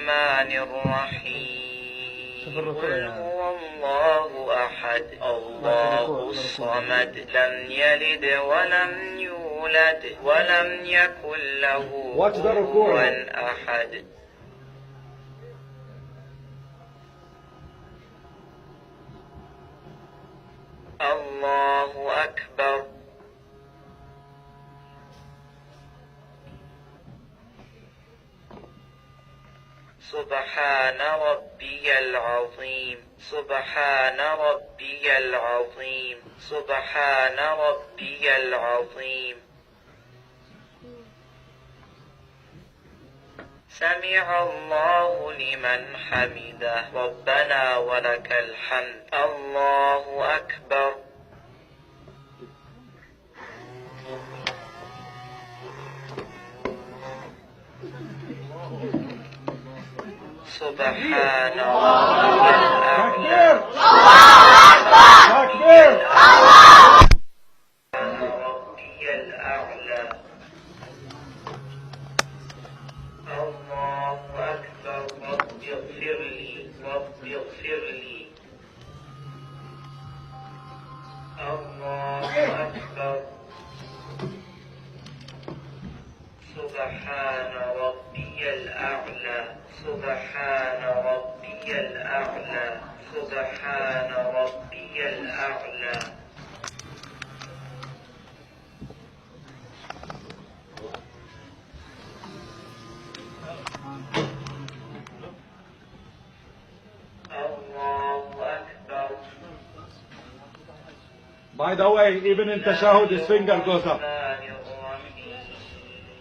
الرحمن الرحيم قل هو الله أحد الله الصمد لم يلد ولم يولد ولم يكن له كفوا أحد. الله أكبر. سبحان ربي العظيم سبحان ربي العظيم سبحان ربي العظيم. سمع الله لمن حمده ربنا ولك الحمد. الله أكبر. سبحان ربي الأعلى. ربي الأعلى. الله أكبر. رب اغفر لي رب اغفر لي. الله أكبر. سبحان ربي الأعلى سبحان ربي الأعلى سبحان ربي الأعلى. الله أكبر. By the way, even in tashahud, his finger goes up.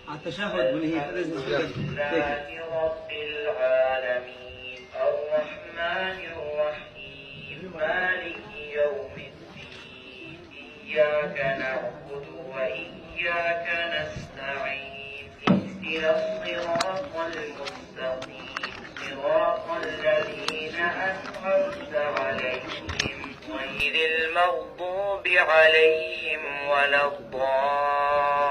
التشهد when he raises his finger, take it. رب العالمين الرحمن الرحيم مالك يوم الدين إياك نعبد وإياك نستعين اهدنا الصراط المستقيم صراط الذين أنعمت عليهم غير المغضوب عليهم ولا الضالين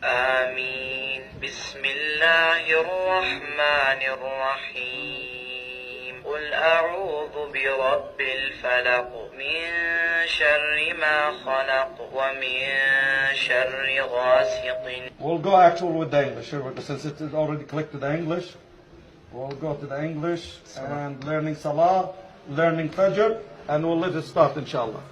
آمين. بسم الله الرحمن الرحيم قل أعوذ برب الفلق من شر ما خلق ومن شر غاسق. We'll go actual with the English, since it is already clicked to the English. We'll go to the English and learning Salah, learning Fajr, and we'll let it start inshallah.